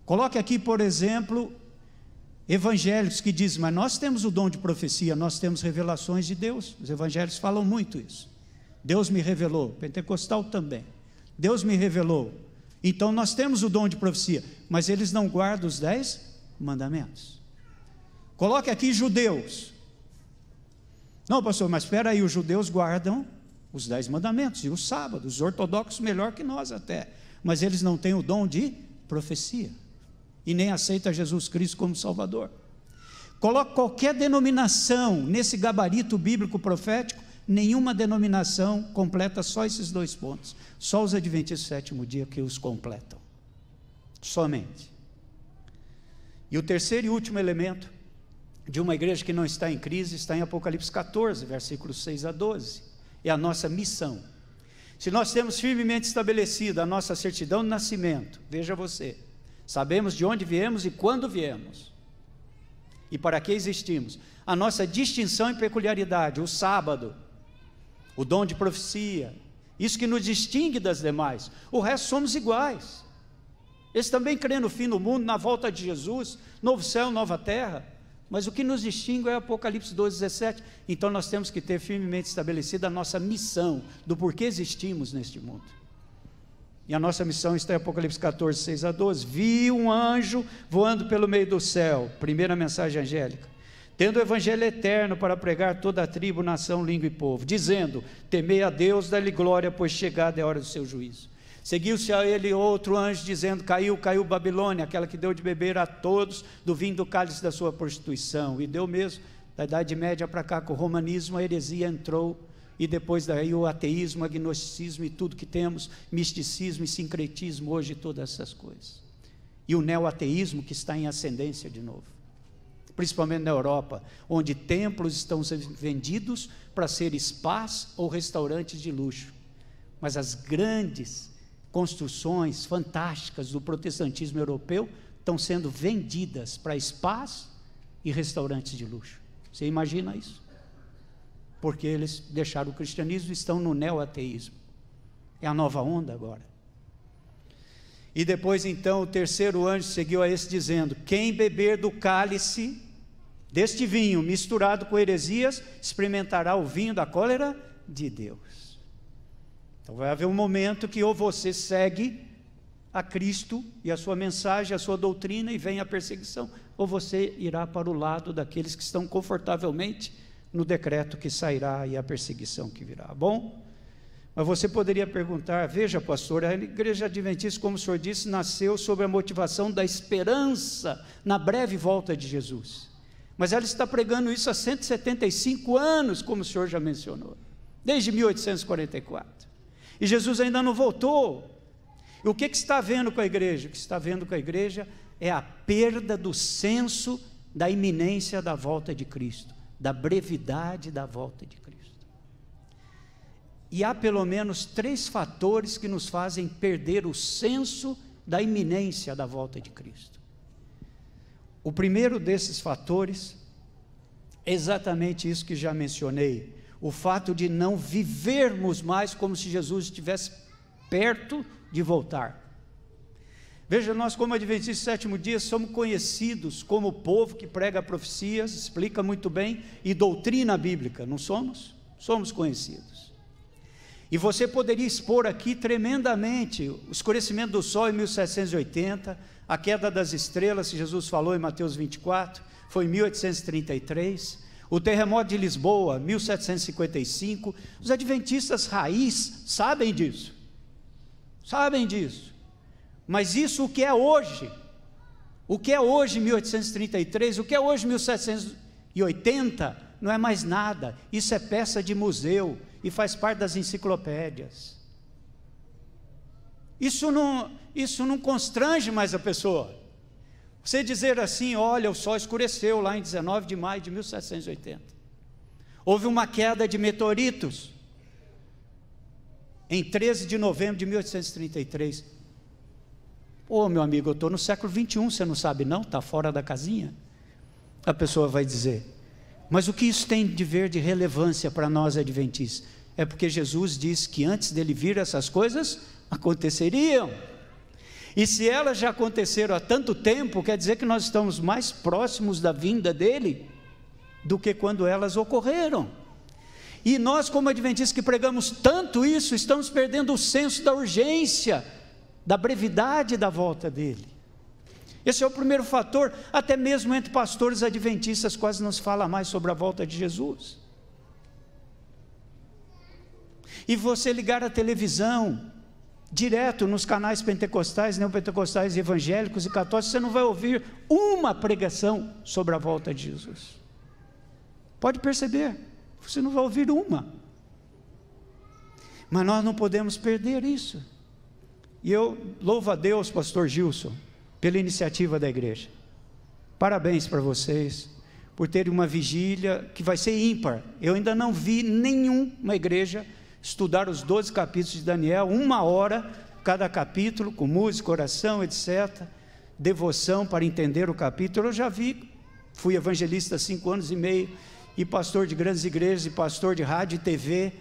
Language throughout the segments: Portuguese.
Coloque aqui, por exemplo, evangélicos que dizem, mas nós temos o dom de profecia, nós temos revelações de Deus. Os evangélicos falam muito isso. Deus me revelou, pentecostal também. Deus me revelou. Então nós temos o dom de profecia, mas eles não guardam os 10 mandamentos. Coloque aqui judeus. Não, pastor, mas espera aí, os judeus guardam os 10 mandamentos e os sábados, os ortodoxos melhor que nós até, mas eles não têm o dom de profecia e nem aceitam Jesus Cristo como Salvador. Coloque qualquer denominação nesse gabarito bíblico profético, nenhuma denominação completa só esses 2 pontos, só os adventistas do sétimo dia que os completam, somente. E o terceiro e último elemento de uma igreja que não está em crise, está em Apocalipse 14, versículos 6 a 12, é a nossa missão. Se nós temos firmemente estabelecida a nossa certidão de nascimento, veja você, sabemos de onde viemos e quando viemos, e para que existimos, a nossa distinção e peculiaridade, o sábado, o dom de profecia, isso que nos distingue das demais, o resto somos iguais. Eles também creem no fim do mundo, na volta de Jesus, novo céu, nova terra, mas o que nos distingue é Apocalipse 12, 17, então nós temos que ter firmemente estabelecida a nossa missão, do porquê existimos neste mundo, e a nossa missão está em Apocalipse 14, 6 a 12, vi um anjo voando pelo meio do céu, primeira mensagem angélica, tendo o evangelho eterno para pregar toda a tribo, nação, língua e povo, dizendo, temei a Deus, dá-lhe glória, pois chegada é a hora do seu juízo. Seguiu-se a ele outro anjo, dizendo, caiu Babilônia, aquela que deu de beber a todos do vinho do cálice da sua prostituição, e deu mesmo, da Idade Média para cá, com o romanismo, a heresia entrou, e depois daí o ateísmo, o agnosticismo e tudo que temos, misticismo e sincretismo, hoje todas essas coisas, e o neoateísmo que está em ascendência de novo, principalmente na Europa, onde templos estão sendo vendidos para ser spas ou restaurantes de luxo, mas as grandes construções fantásticas do protestantismo europeu estão sendo vendidas para spas e restaurantes de luxo. Você imagina isso? Porque eles deixaram o cristianismo e estão no neoateísmo. É a nova onda agora. E depois então o terceiro anjo seguiu a esse dizendo, quem beber do cálice deste vinho misturado com heresias, experimentará o vinho da cólera de Deus. Então vai haver um momento que ou você segue a Cristo e a sua mensagem, a sua doutrina, e vem a perseguição, ou você irá para o lado daqueles que estão confortavelmente no decreto que sairá e a perseguição que virá. Bom, mas você poderia perguntar, veja pastor, a igreja adventista, como o senhor disse, nasceu sob a motivação da esperança na breve volta de Jesus, mas ela está pregando isso há 175 anos, como o senhor já mencionou, desde 1844, e Jesus ainda não voltou. E o que está havendo com a igreja? O que está havendo com a igreja é a perda do senso da iminência da volta de Cristo, da brevidade da volta de Cristo. E há pelo menos 3 fatores que nos fazem perder o senso da iminência da volta de Cristo. O primeiro desses fatores é exatamente isso que já mencionei, o fato de não vivermos mais como se Jesus estivesse perto de voltar. Veja, nós como adventistas do sétimo dia somos conhecidos como o povo que prega profecias, explica muito bem e doutrina bíblica, não somos? Somos conhecidos. E você poderia expor aqui tremendamente o escurecimento do sol em 1780, a queda das estrelas que Jesus falou em Mateus 24, foi em 1833, o terremoto de Lisboa, 1755, os adventistas raiz sabem disso, mas isso o que é hoje, 1833, o que é hoje 1780, não é mais nada, isso é peça de museu, e faz parte das enciclopédias, isso não constrange mais a pessoa, você dizer assim, olha, o sol escureceu lá em 19 de maio de 1780, houve uma queda de meteoritos, em 13 de novembro de 1833, meu amigo, eu estou no século 21, você não sabe não? Está fora da casinha? A pessoa vai dizer, mas o que isso tem de ver de relevância para nós adventistas? É porque Jesus disse que antes dele vir essas coisas aconteceriam, E se elas já aconteceram há tanto tempo, quer dizer que nós estamos mais próximos da vinda dele do que quando elas ocorreram. E nós, como adventistas que pregamos tanto isso, estamos perdendo o senso da urgência, da brevidade da volta dele. Esse é o primeiro fator. Até mesmo entre pastores adventistas quase não se fala mais sobre a volta de Jesus. E você ligar a televisão direto nos canais pentecostais, neopentecostais, evangélicos e católicos, você não vai ouvir uma pregação sobre a volta de Jesus. Pode perceber, você não vai ouvir uma. Mas nós não podemos perder isso. E eu louvo a Deus, pastor Gilson, pela iniciativa da igreja. Parabéns para vocês por terem uma vigília que vai ser ímpar. Eu ainda não vi nenhuma igreja estudar os 12 capítulos de Daniel, 1 hora cada capítulo, com música, oração, etc., devoção para entender o capítulo. Eu já vi, fui evangelista há 5 anos e meio, e pastor de grandes igrejas, e pastor de rádio e TV,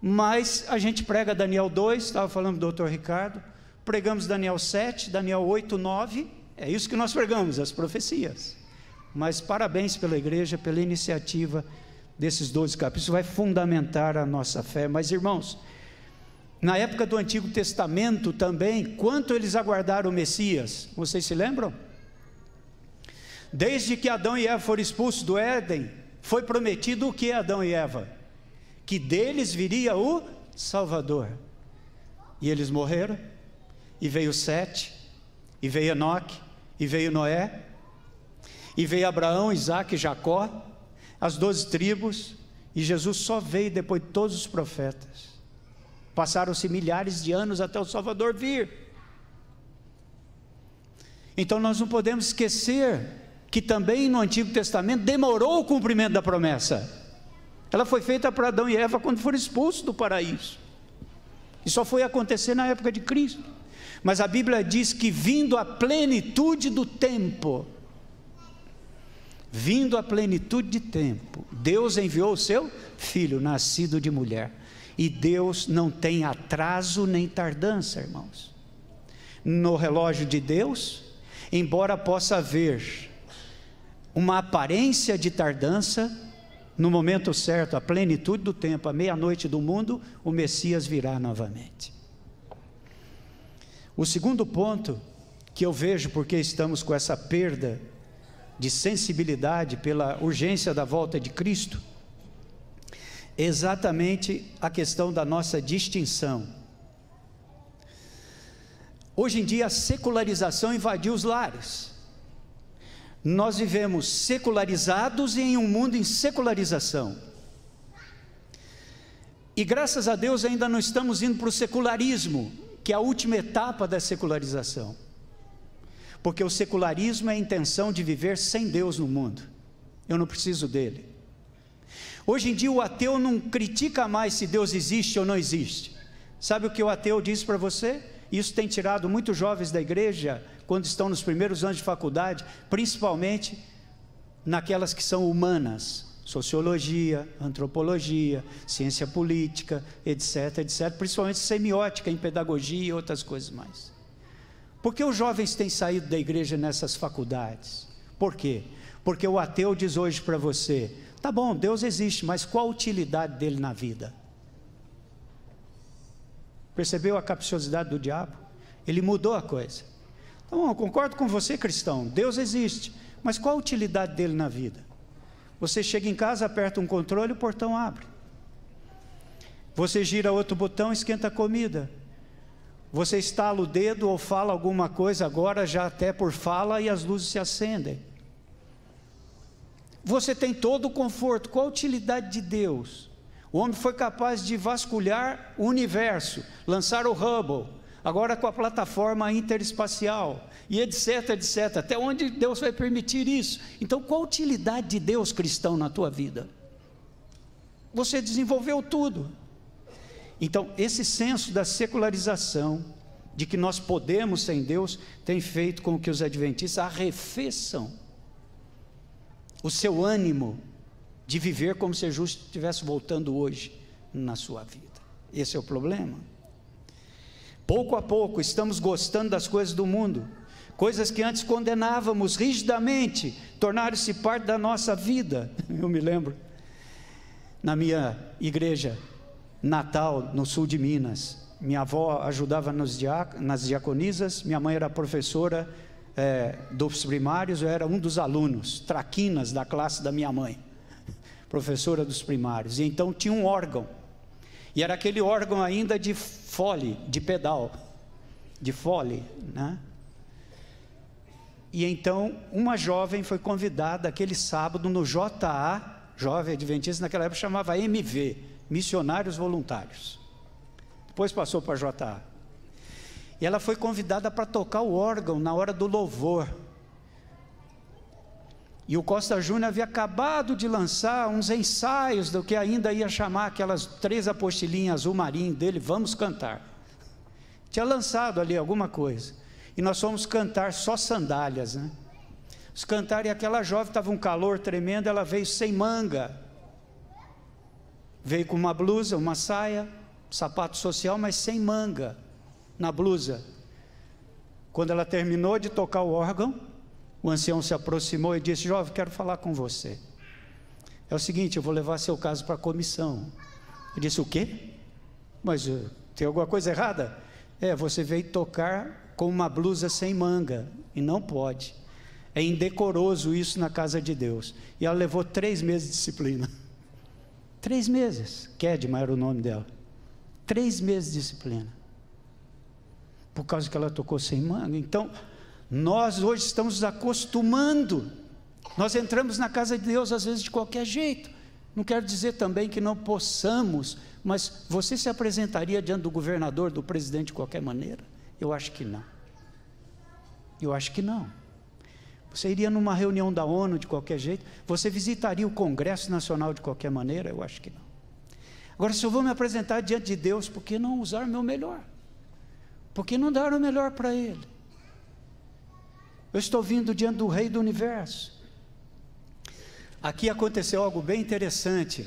mas a gente prega Daniel 2, estava falando do Dr. Ricardo, pregamos Daniel 7, Daniel 8, 9, é isso que nós pregamos, as profecias. Mas parabéns pela igreja, pela iniciativa desses 12 capítulos, vai fundamentar a nossa fé. Mas irmãos, na época do Antigo Testamento também, quanto eles aguardaram o Messias, vocês se lembram? Desde que Adão e Eva foram expulsos do Éden, foi prometido o que a Adão e Eva? Que deles viria o Salvador. E eles morreram, e veio Sete, e veio Enoque, e veio Noé, e veio Abraão, Isaque e Jacó, as 12 tribos, e Jesus só veio depois de todos os profetas. Passaram-se milhares de anos até o Salvador vir. Então nós não podemos esquecer que também no Antigo Testamento demorou o cumprimento da promessa. Ela foi feita para Adão e Eva quando foram expulsos do paraíso, e só foi acontecer na época de Cristo. Mas a Bíblia diz que vindo a plenitude do tempo, vindo a plenitude de tempo, Deus enviou o seu Filho, nascido de mulher. E Deus não tem atraso nem tardança, irmãos. No relógio de Deus, embora possa haver uma aparência de tardança, no momento certo, a plenitude do tempo, a meia-noite do mundo, o Messias virá novamente. O segundo ponto que eu vejo, porque estamos com essa perda de sensibilidade pela urgência da volta de Cristo, é exatamente a questão da nossa distinção. Hoje em dia a secularização invadiu os lares. Nós vivemos secularizados e em um mundo em secularização. E graças a Deus ainda não estamos indo para o secularismo, que é a última etapa da secularização. Porque o secularismo é a intenção de viver sem Deus no mundo. Eu não preciso dele. Hoje em dia o ateu não critica mais se Deus existe ou não existe. Sabe o que o ateu diz para você? Isso tem tirado muitos jovens da igreja, quando estão nos primeiros anos de faculdade, principalmente naquelas que são humanas, sociologia, antropologia, ciência política, etc, etc, principalmente semiótica em pedagogia e outras coisas mais. Por que os jovens têm saído da igreja nessas faculdades? Por quê? Porque o ateu diz hoje para você, tá bom, Deus existe, mas qual a utilidade dele na vida? Percebeu a capciosidade do diabo? Ele mudou a coisa. Então, eu concordo com você, cristão, Deus existe, mas qual a utilidade dele na vida? Você chega em casa, aperta um controle e o portão abre. Você gira outro botão, esquenta a comida. Você estala o dedo ou fala alguma coisa agora, já até por fala, e as luzes se acendem. Você tem todo o conforto. Qual a utilidade de Deus? O homem foi capaz de vasculhar o universo, lançar o Hubble, agora com a plataforma interespacial, e etc, etc, até onde Deus vai permitir isso? Então qual a utilidade de Deus, cristão, na tua vida? Você desenvolveu tudo. Então esse senso da secularização, de que nós podemos sem Deus, tem feito com que os adventistas arrefeçam o seu ânimo de viver como se Jesus estivesse voltando hoje na sua vida. Esse é o problema. Pouco a pouco estamos gostando das coisas do mundo. Coisas que antes condenávamos rigidamente, tornaram-se parte da nossa vida. Eu me lembro, na minha igreja natal, no sul de Minas, minha avó ajudava nas diaconisas, minha mãe era professora dos primários, eu era um dos alunos, traquinas da classe da minha mãe, professora dos primários, e então tinha um órgão, e era aquele órgão ainda de fole, de pedal, de fole, né? E então uma jovem foi convidada aquele sábado no JA, Jovem Adventista, naquela época chamava MV, Missionários Voluntários, depois passou para JA, e ela foi convidada para tocar o órgão na hora do louvor, e o Costa Júnior havia acabado de lançar uns ensaios do que ainda ia chamar aquelas 3 apostilinhas azul marinho dele, vamos cantar, tinha lançado ali alguma coisa, e nós fomos cantar só sandálias, né? Os cantar, e aquela jovem estava um calor tremendo, ela veio sem manga, veio com uma blusa, uma saia, sapato social, mas sem manga na blusa. Quando ela terminou de tocar o órgão, o ancião se aproximou e disse: jovem, quero falar com você. É o seguinte, eu vou levar seu caso para a comissão. Eu disse: o quê? Mas tem alguma coisa errada? Você veio tocar com uma blusa sem manga, e não pode, é indecoroso isso na casa de Deus. E ela levou 3 meses de disciplina, 3 meses, Kedma era o nome dela, 3 meses de disciplina, por causa que ela tocou sem manga. Então, nós hoje estamos nos acostumando, nós entramos na casa de Deus às vezes de qualquer jeito. Não quero dizer também que não possamos, mas você se apresentaria diante do governador, do presidente de qualquer maneira? Eu acho que não. Eu acho que não. Você iria numa reunião da ONU de qualquer jeito? Você visitaria o Congresso Nacional de qualquer maneira? Eu acho que não. Agora, se eu vou me apresentar diante de Deus, por que não usar o meu melhor? Por que não dar o melhor para Ele? Eu estou vindo diante do Rei do Universo. Aqui aconteceu algo bem interessante.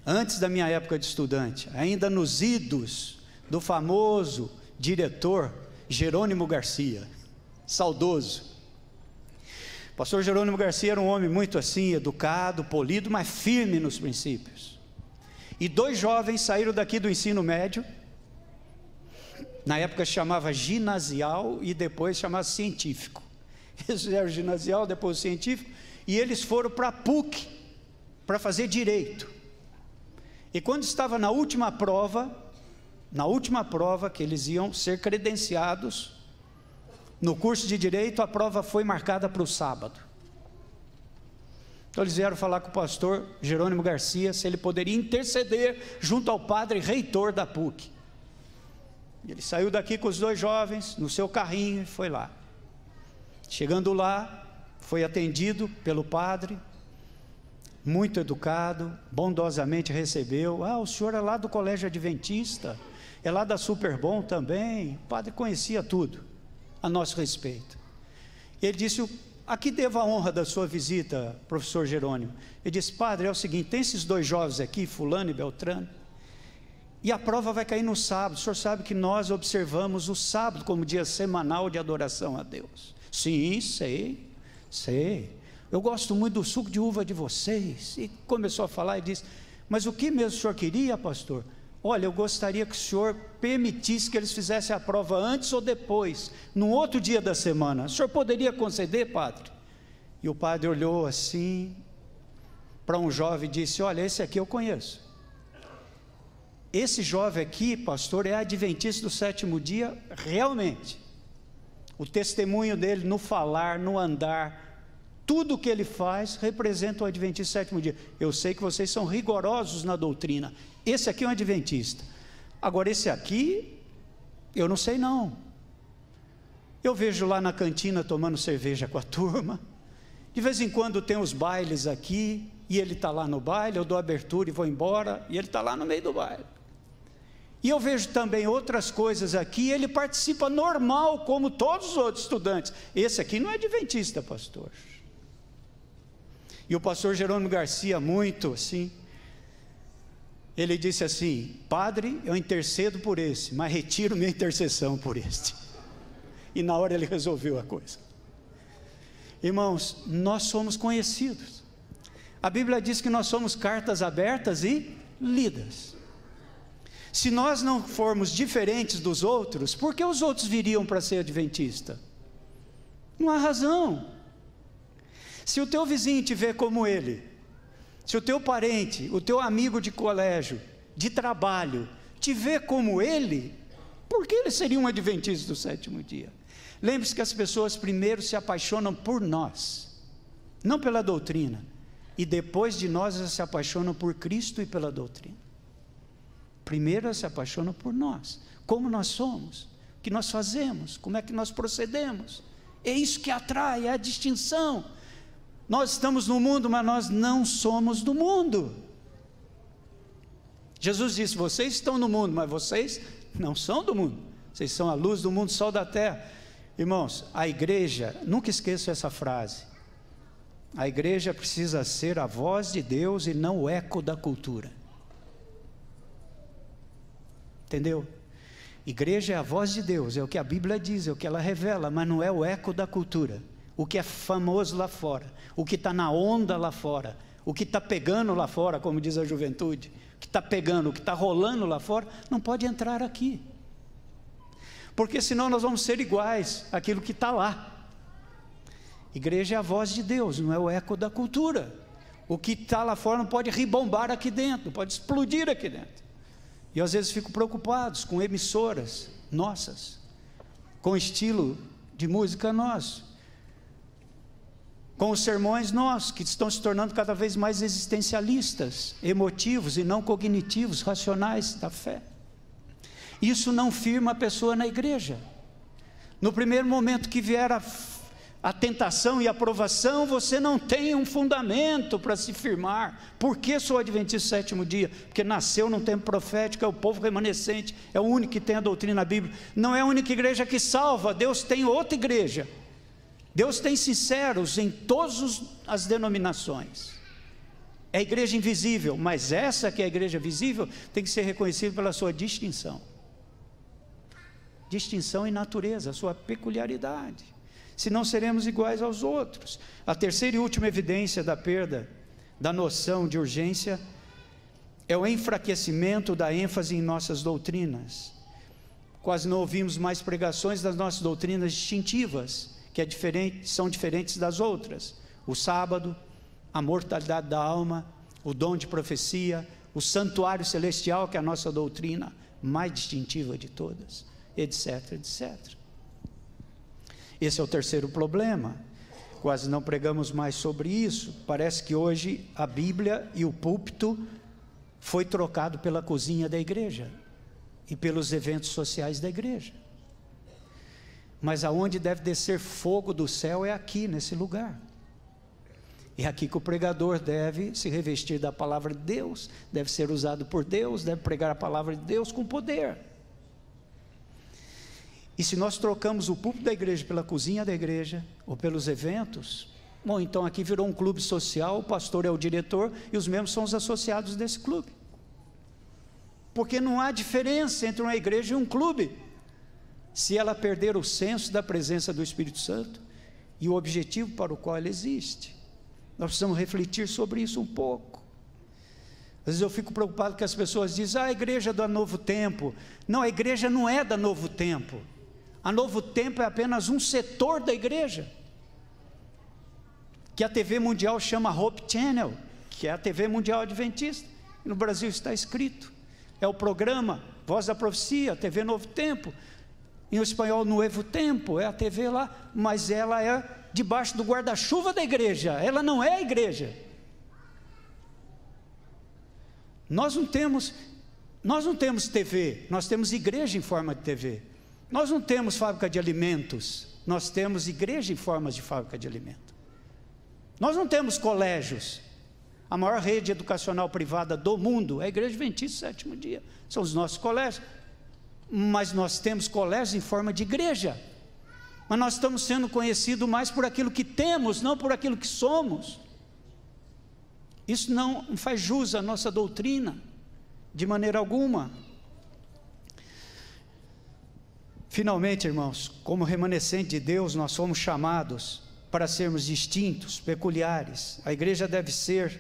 Antes da minha época de estudante, ainda nos idos do famoso diretor Jerônimo Garcia, saudoso. O pastor Jerônimo Garcia era um homem muito assim, educado, polido, mas firme nos princípios. E 2 jovens saíram daqui do ensino médio, na época se chamava ginasial e depois chamava científico. Eles fizeram ginasial, depois científico, e eles foram para a PUC, para fazer direito. E quando estava na última prova que eles iam ser credenciados no curso de direito, a prova foi marcada para o sábado. Então eles vieram falar com o pastor Jerônimo Garcia se ele poderia interceder junto ao padre reitor da PUC. Ele saiu daqui com os 2 jovens no seu carrinho e foi lá. Chegando lá, foi atendido pelo padre, muito educado, bondosamente recebeu. O senhor é lá do Colégio Adventista, é lá da Superbom também. O padre conhecia tudo a nosso respeito. Ele disse: a que devo a honra da sua visita, professor Jerônimo? Ele disse: padre, é o seguinte, tem esses 2 jovens aqui, fulano e beltrano, e a prova vai cair no sábado. O senhor sabe que nós observamos o sábado como dia semanal de adoração a Deus. Sim, sei. Eu gosto muito do suco de uva de vocês. E começou a falar e disse: mas o que mesmo o senhor queria, pastor? Olha, eu gostaria que o senhor permitisse que eles fizessem a prova antes ou depois, num outro dia da semana. O senhor poderia conceder, padre? E o padre olhou assim para um jovem e disse: olha, esse aqui eu conheço. Esse jovem aqui, pastor, é adventista do 7º dia, realmente. O testemunho dele no falar, no andar, tudo o que ele faz representa o adventista do 7º dia. Eu sei que vocês são rigorosos na doutrina. Esse aqui é um adventista. Agora esse aqui, eu não sei não. Eu vejo lá na cantina tomando cerveja com a turma. De vez em quando tem os bailes aqui, e ele está lá no baile, eu dou abertura e vou embora, e ele está lá no meio do baile. E eu vejo também outras coisas aqui, ele participa normal, como todos os outros estudantes. Esse aqui não é adventista, pastor. E o pastor Jerônimo Garcia, muito assim, ele disse assim: Padre, eu intercedo por esse, mas retiro minha intercessão por este. E na hora ele resolveu a coisa. Irmãos, nós somos conhecidos. A Bíblia diz que nós somos cartas abertas e lidas. Se nós não formos diferentes dos outros, por que os outros viriam para ser adventista? Não há razão. Se o teu vizinho te vê como ele, se o teu parente, o teu amigo de colégio, de trabalho, te vê como ele, por que ele seria um adventista do sétimo dia? Lembre-se que as pessoas primeiro se apaixonam por nós, não pela doutrina, e depois de nós elas se apaixonam por Cristo e pela doutrina. Primeiro elas se apaixonam por nós, como nós somos, o que nós fazemos, como é que nós procedemos. É isso que atrai, é a distinção. Nós estamos no mundo, mas nós não somos do mundo. Jesus disse: vocês estão no mundo, mas vocês não são do mundo, vocês são a luz do mundo, sol da terra. Irmãos, a igreja, nunca esqueçam essa frase, a igreja precisa ser a voz de Deus e não o eco da cultura. Entendeu? Igreja é a voz de Deus, é o que a Bíblia diz, é o que ela revela, mas não é o eco da cultura, o que é famoso lá fora, o que está na onda lá fora, o que está pegando lá fora, como diz a juventude, o que está pegando, o que está rolando lá fora, não pode entrar aqui, porque senão nós vamos ser iguais àquilo que está lá. Igreja é a voz de Deus, não é o eco da cultura. O que está lá fora não pode ribombar aqui dentro, não pode explodir aqui dentro. E às vezes fico preocupados com emissoras nossas, com estilo de música nosso, com os sermões nossos, que estão se tornando cada vez mais existencialistas, emotivos e não cognitivos, racionais da fé. Isso não firma a pessoa na igreja. No primeiro momento que vier a tentação e a provação, você não tem um fundamento para se firmar. Por que sou adventista do sétimo dia? Porque nasceu num tempo profético, é o povo remanescente, é o único que tem a doutrina bíblica. Não é a única igreja que salva, Deus tem outra igreja. Deus tem sinceros em todas as denominações. É a igreja invisível, mas essa que é a igreja visível tem que ser reconhecida pela sua distinção. Distinção em natureza, a sua peculiaridade. Senão seremos iguais aos outros. A terceira e última evidência da perda da noção de urgência é o enfraquecimento da ênfase em nossas doutrinas. Quase não ouvimos mais pregações das nossas doutrinas distintivas, que são diferentes das outras. O sábado, a mortalidade da alma, o dom de profecia, o santuário celestial, que é a nossa doutrina mais distintiva de todas, etc, etc. Esse é o terceiro problema. Quase não pregamos mais sobre isso. Parece que hoje a Bíblia e o púlpito foi trocado pela cozinha da igreja e pelos eventos sociais da igreja. Mas aonde deve descer fogo do céu é aqui, nesse lugar. É aqui que o pregador deve se revestir da palavra de Deus, deve ser usado por Deus, deve pregar a palavra de Deus com poder. E se nós trocamos o púlpito da igreja pela cozinha da igreja, ou pelos eventos, bom, então aqui virou um clube social, o pastor é o diretor, e os membros são os associados desse clube. Porque não há diferença entre uma igreja e um clube, se ela perder o senso da presença do Espírito Santo, e o objetivo para o qual ela existe. Nós precisamos refletir sobre isso um pouco. Às vezes eu fico preocupado que as pessoas dizem: a igreja da Novo Tempo. Não, a igreja não é da Novo Tempo. A Novo Tempo é apenas um setor da igreja, que a TV Mundial chama Hope Channel, que é a TV Mundial Adventista. No Brasil está escrito, é o programa Voz da Profecia, TV Novo Tempo. Em espanhol, Nuevo Tempo, é a TV lá, mas ela é debaixo do guarda-chuva da igreja, ela não é a igreja. Nós não temos TV, nós temos igreja em forma de TV. Nós não temos fábrica de alimentos, nós temos igreja em forma de fábrica de alimento. Nós não temos colégios. A maior rede educacional privada do mundo é a Igreja Adventista do Sétimo Dia, são os nossos colégios. Mas nós temos colégios em forma de igreja. Mas nós estamos sendo conhecidos mais por aquilo que temos, não por aquilo que somos. Isso não faz jus à nossa doutrina de maneira alguma. Finalmente, irmãos, como remanescente de Deus, nós fomos chamados para sermos distintos, peculiares. A igreja deve ser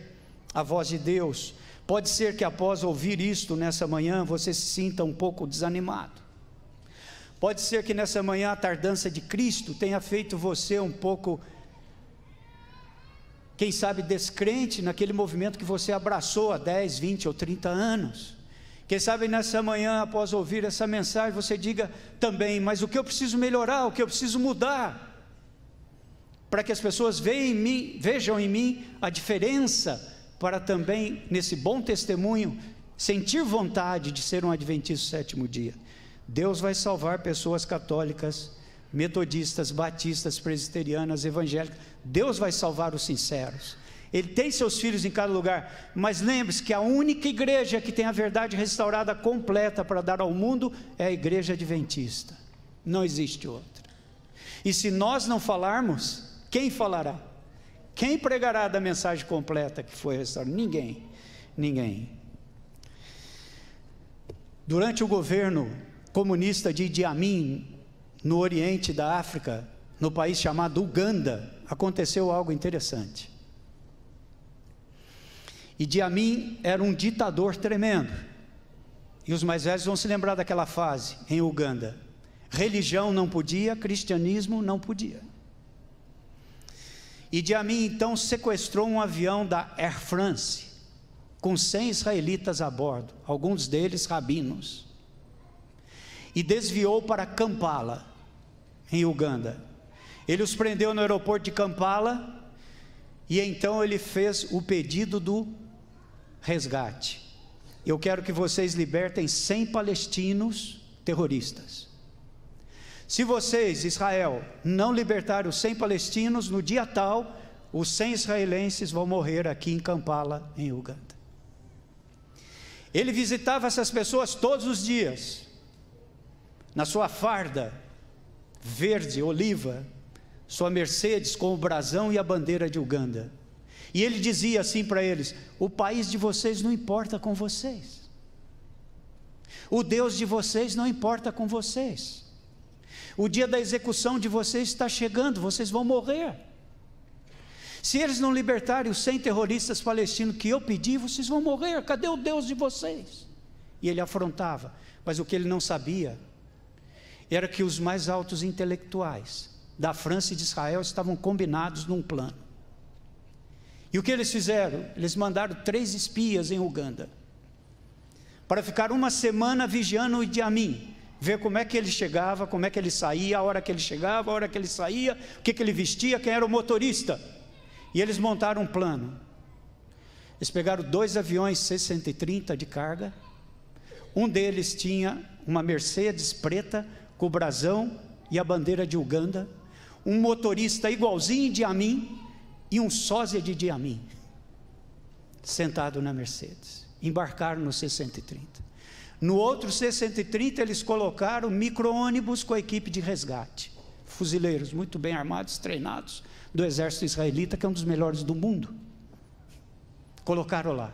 a voz de Deus. Pode ser que após ouvir isto nessa manhã, você se sinta um pouco desanimado. Pode ser que nessa manhã a tardança de Cristo tenha feito você um pouco, quem sabe, descrente naquele movimento que você abraçou há 10, 20 ou 30 anos. Quem sabe nessa manhã, após ouvir essa mensagem, você diga também, mas o que eu preciso melhorar, o que eu preciso mudar, para que as pessoas vejam em mim a diferença, para também, nesse bom testemunho, sentir vontade de ser um adventista do sétimo dia. Deus vai salvar pessoas católicas, metodistas, batistas, presbiterianas, evangélicas. Deus vai salvar os sinceros. Ele tem seus filhos em cada lugar, mas lembre-se que a única igreja que tem a verdade restaurada completa para dar ao mundo é a igreja adventista. Não existe outra. E se nós não falarmos, quem falará? Quem pregará da mensagem completa que foi restaurada? Ninguém. Durante o governo comunista de Idi Amin, no oriente da África, no país chamado Uganda, aconteceu algo interessante. Idi Amin era um ditador tremendo, e os mais velhos vão se lembrar daquela fase em Uganda. Religião não podia, cristianismo não podia. Idi Amin então sequestrou um avião da Air France, com 100 israelitas a bordo, alguns deles rabinos, e desviou para Kampala, em Uganda. Ele os prendeu no aeroporto de Kampala, e então ele fez o pedido do resgate. Eu quero que vocês libertem 100 palestinos terroristas. Se vocês, Israel, não libertarem os 100 palestinos, no dia tal, os 100 israelenses vão morrer aqui em Kampala, em Uganda. Ele visitava essas pessoas todos os dias, na sua farda verde, oliva, sua Mercedes com o brasão e a bandeira de Uganda. E ele dizia assim para eles: o país de vocês não importa com vocês, o Deus de vocês não importa com vocês, o dia da execução de vocês está chegando, vocês vão morrer. Se eles não libertarem os 100 terroristas palestinos que eu pedi, vocês vão morrer. Cadê o Deus de vocês? E ele afrontava, mas o que ele não sabia era que os mais altos intelectuais da França e de Israel estavam combinados num plano. E o que eles fizeram? Eles mandaram 3 espias em Uganda, para ficar uma semana vigiando o Idi Amin, ver como é que ele chegava, como é que ele saía, a hora que ele chegava, a hora que ele saía, o que ele vestia, quem era o motorista. E eles montaram um plano. Eles pegaram 2 aviões C-130 de carga, um deles tinha uma Mercedes preta, com o brasão e a bandeira de Uganda, um motorista igualzinho de Amin, e um sósia de Idi Amin, sentado na Mercedes. Embarcaram no C-130. No outro C-130 eles colocaram micro-ônibus com a equipe de resgate, fuzileiros muito bem armados, treinados, do exército israelita, que é um dos melhores do mundo. Colocaram lá.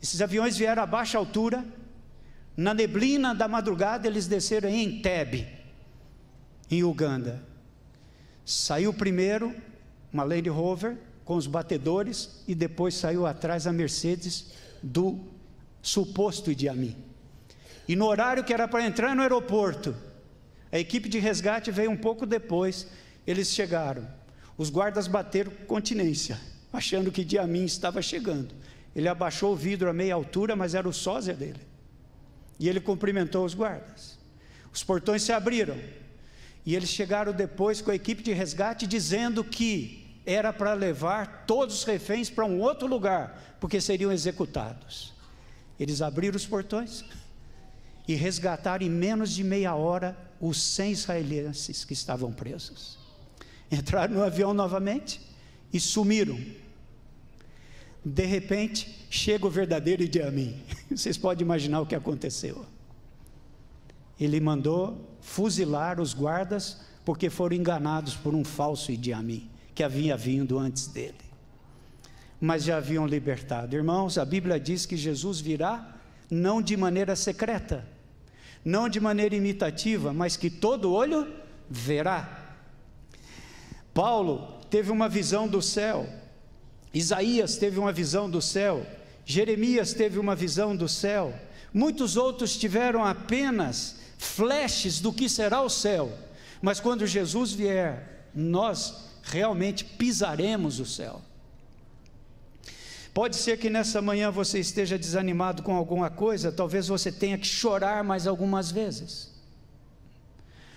Esses aviões vieram a baixa altura, na neblina da madrugada eles desceram em Entebbe, em Uganda. Saiu primeiro uma Land Rover com os batedores, e depois saiu atrás a Mercedes do suposto Idi Amin. E no horário que era para entrar no aeroporto, a equipe de resgate veio um pouco depois. Eles chegaram, os guardas bateram continência, achando que Idi Amin estava chegando. Ele abaixou o vidro a meia altura, mas era o sósia dele, e ele cumprimentou os guardas. Os portões se abriram, e eles chegaram depois com a equipe de resgate, dizendo que era para levar todos os reféns para um outro lugar, porque seriam executados. Eles abriram os portões e resgataram em menos de meia hora os 100 israelenses que estavam presos. Entraram no avião novamente e sumiram. De repente, chega o verdadeiro Idi Amin. Vocês podem imaginar o que aconteceu. Ele mandou fuzilar os guardas, porque foram enganados por um falso Idi Amin, que havia vindo antes dele. Mas já haviam libertado. Irmãos, a Bíblia diz que Jesus virá não de maneira secreta, não de maneira imitativa, mas que todo olho verá. Paulo teve uma visão do céu, Isaías teve uma visão do céu, Jeremias teve uma visão do céu, muitos outros tiveram apenas flashes do que será o céu, mas quando Jesus vier, nós realmente pisaremos o céu. Pode ser que nessa manhã você esteja desanimado com alguma coisa, talvez você tenha que chorar mais algumas vezes.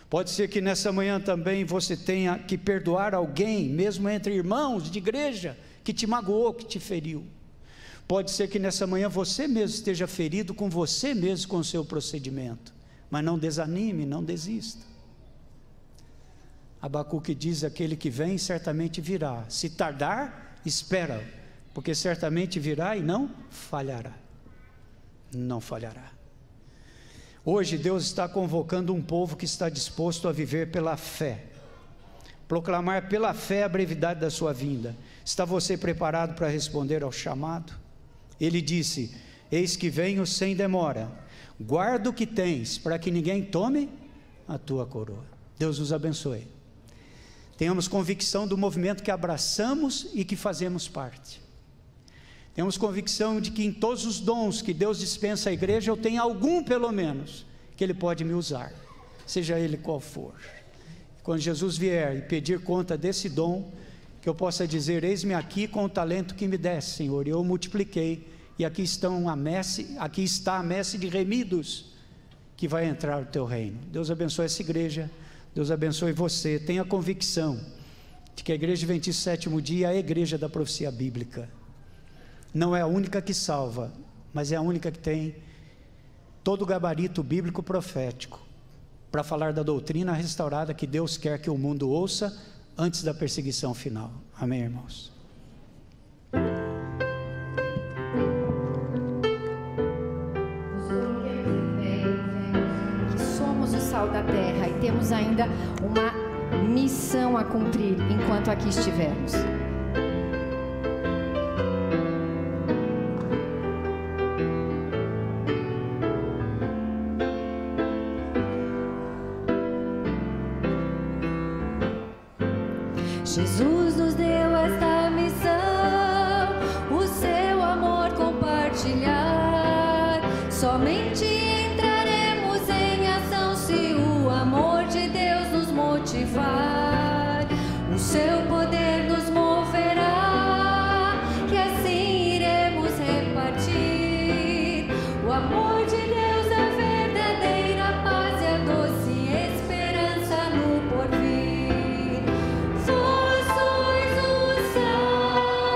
Pode ser que nessa manhã também você tenha que perdoar alguém, mesmo entre irmãos de igreja, que te magoou, que te feriu. Pode ser que nessa manhã você mesmo esteja ferido com você mesmo, com o seu procedimento, mas não desanime, não desista. Abacuque diz: aquele que vem certamente virá, se tardar, espera, porque certamente virá e não falhará, não falhará. Hoje Deus está convocando um povo que está disposto a viver pela fé, proclamar pela fé a brevidade da sua vinda. Está você preparado para responder ao chamado? Ele disse: eis que venho sem demora, guarda o que tens, para que ninguém tome a tua coroa. Deus nos abençoe. Tenhamos convicção do movimento que abraçamos e que fazemos parte. Temos convicção de que em todos os dons que Deus dispensa à igreja, eu tenho algum pelo menos, que Ele pode me usar, seja ele qual for. Quando Jesus vier e pedir conta desse dom, que eu possa dizer: eis-me aqui com o talento que me deste, Senhor, e eu multipliquei, e aqui está a messe de remidos, que vai entrar no teu reino. Deus abençoe essa igreja, Deus abençoe você. Tenha convicção de que a Igreja Adventista do Sétimo Dia é a igreja da profecia bíblica. Não é a única que salva, mas é a única que tem todo o gabarito bíblico profético para falar da doutrina restaurada que Deus quer que o mundo ouça antes da perseguição final. Amém, irmãos? Que somos o sal da terra e temos ainda uma missão a cumprir enquanto aqui estivermos. Jesus nos deu esta missão, o seu amor compartilhar. Somente entraremos em ação se o amor de Deus nos motivar. O seu poder nos moverá, que assim iremos repartir o amor de Deus, a verdadeira paz e a doce esperança no porvir. Vós sois o sal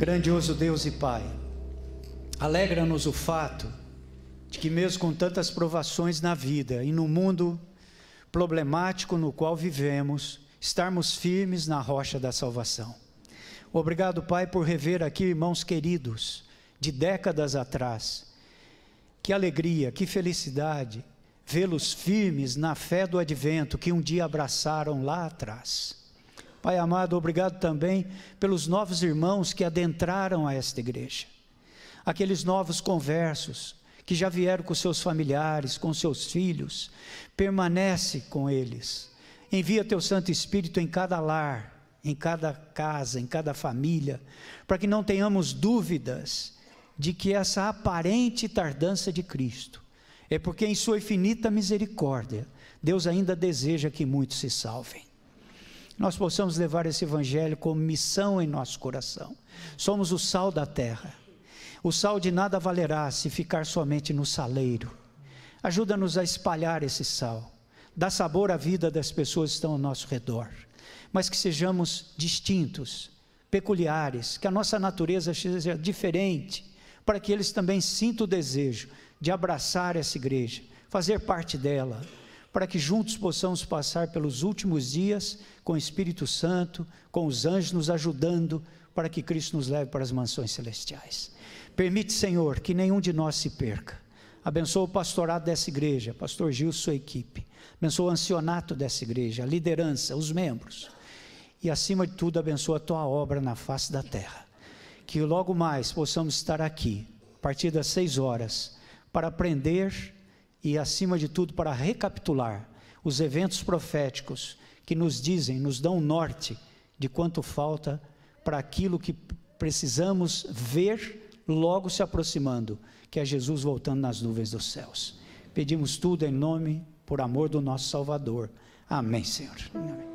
Grandioso Deus e Pai, alegra-nos o fato de que mesmo com tantas provações na vida e no mundo problemático no qual vivemos, estarmos firmes na rocha da salvação. Obrigado, Pai, por rever aqui irmãos queridos de décadas atrás. Que alegria, que felicidade vê-los firmes na fé do advento que um dia abraçaram lá atrás. Pai amado, obrigado também pelos novos irmãos que adentraram a esta igreja. Aqueles novos conversos que já vieram com seus familiares, com seus filhos, permanece com eles. Envia teu Santo Espírito em cada lar, em cada casa, em cada família, para que não tenhamos dúvidas de que essa aparente tardança de Cristo é porque em sua infinita misericórdia, Deus ainda deseja que muitos se salvem. Nós possamos levar esse evangelho como missão em nosso coração. Somos o sal da terra. O sal de nada valerá se ficar somente no saleiro. Ajuda-nos a espalhar esse sal. Dá sabor à vida das pessoas que estão ao nosso redor. Mas que sejamos distintos, peculiares, que a nossa natureza seja diferente, para que eles também sintam o desejo de abraçar essa igreja, fazer parte dela, para que juntos possamos passar pelos últimos dias com o Espírito Santo, com os anjos nos ajudando, para que Cristo nos leve para as mansões celestiais. Permite, Senhor, que nenhum de nós se perca. Abençoa o pastorado dessa igreja, pastor Gil e sua equipe. Abençoa o ancianato dessa igreja, a liderança, os membros. E acima de tudo, abençoa a tua obra na face da terra. Que logo mais possamos estar aqui, a partir das 6 horas, para aprender e, acima de tudo, para recapitular os eventos proféticos que nos dizem, nos dão norte de quanto falta para aquilo que precisamos ver logo se aproximando, que é Jesus voltando nas nuvens dos céus. Pedimos tudo em nome, por amor do nosso Salvador. Amém, Senhor. Amém.